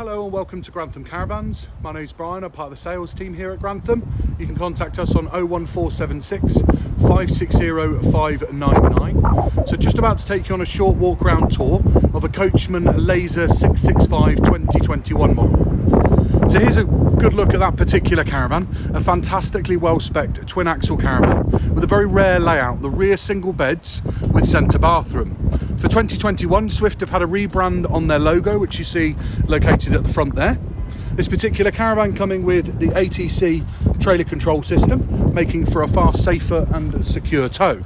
Hello and welcome to Grantham Caravans. My name's Brian, I'm part of the sales team here at Grantham. You can contact us on 01476 560 599. So just about to take you on a short walk around tour of a Coachman Laser 665 2021 model. So here's a good look at that particular caravan, a fantastically well-spec'd twin axle caravan with a very rare layout, the rear single beds with centre bathroom. For 2021, Swift have had a rebrand on their logo, which you see located at the front there. This particular caravan coming with the ATC trailer control system, making for a far safer and secure tow.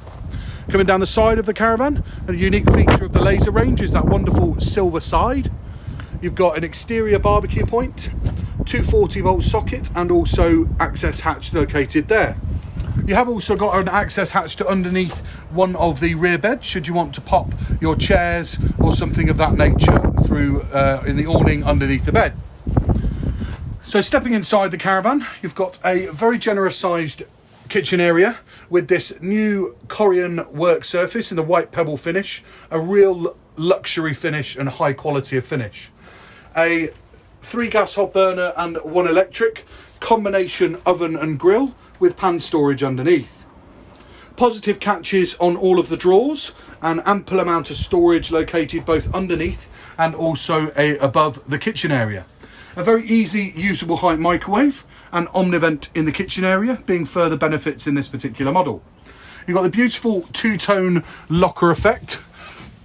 Coming down the side of the caravan, a unique feature of the Laser range is that wonderful silver side. You've got an exterior barbecue point, 240 volt socket, and also access hatch located there. You have also got an access hatch to underneath one of the rear beds should you want to pop your chairs or something of that nature through in the awning underneath the bed. So stepping inside the caravan, you've got a very generous sized kitchen area with this new Korean work surface in the white pebble finish, a real luxury finish and high quality of finish. A 3 gas hob burner and 1 electric, combination oven and grill with pan storage underneath. Positive catches on all of the drawers, an ample amount of storage located both underneath and also above the kitchen area. A very easy usable height microwave and omnivent in the kitchen area being further benefits in this particular model. You've got the beautiful two-tone locker effect,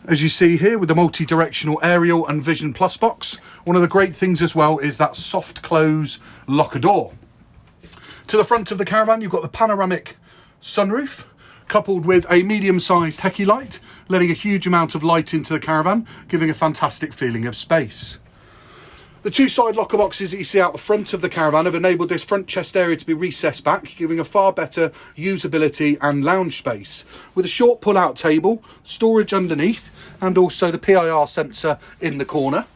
as you see here, with the multi-directional aerial and vision plus box. One of the great things as well is that soft close locker door. To the front of the caravan, you've got the panoramic sunroof, coupled with a medium-sized Hecky light, letting a huge amount of light into the caravan, giving a fantastic feeling of space. The two side locker boxes that you see out the front of the caravan have enabled this front chest area to be recessed back, giving a far better usability and lounge space, with a short pull-out table, storage underneath, and also the PIR sensor in the corner.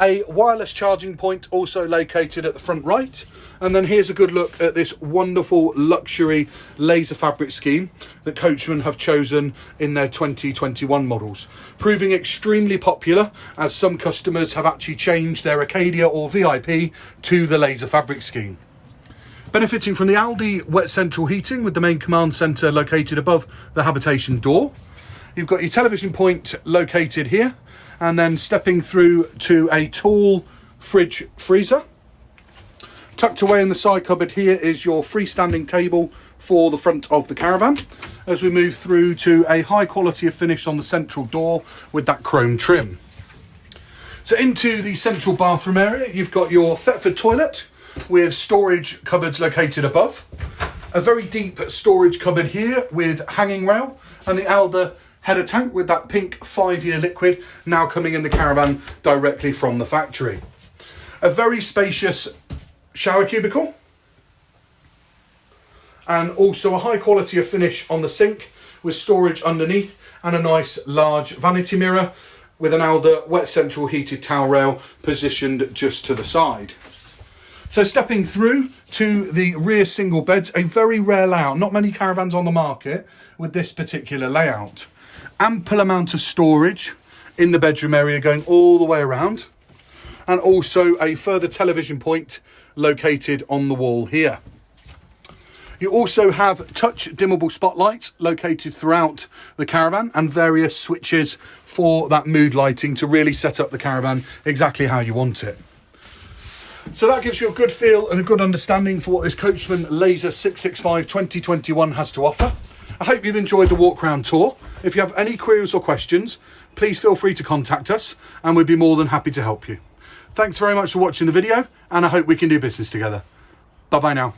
A wireless charging point also located at the front right. And then here's a good look at this wonderful luxury laser fabric scheme that Coachman have chosen in their 2021 models, proving extremely popular as some customers have actually changed their Acadia or VIP to the laser fabric scheme. Benefiting from the Aldi wet central heating with the main command centre located above the habitation door. You've got your television point located here, and then stepping through to a tall fridge freezer. Tucked away in the side cupboard here is your freestanding table for the front of the caravan, as we move through to a high quality of finish on the central door with that chrome trim. So into the central bathroom area, you've got your Thetford toilet with storage cupboards located above. A very deep storage cupboard here with hanging rail, and the Alder header tank with that pink 5-year liquid now coming in the caravan directly from the factory. A very spacious shower cubicle, and also a high quality of finish on the sink with storage underneath, and a nice large vanity mirror with an Alder wet central heated towel rail positioned just to the side. So stepping through to the rear single beds, a very rare layout, not many caravans on the market with this particular layout. Ample amount of storage in the bedroom area going all the way around, and also a further television point located on the wall here. You also have touch dimmable spotlights located throughout the caravan and various switches for that mood lighting to really set up the caravan exactly how you want it. So that gives you a good feel and a good understanding for what this Coachman Laser 665 2021 has to offer. I hope you've enjoyed the walk round tour. If you have any queries or questions, please feel free to contact us and we'd be more than happy to help you. Thanks very much for watching the video, and I hope we can do business together. Bye bye now.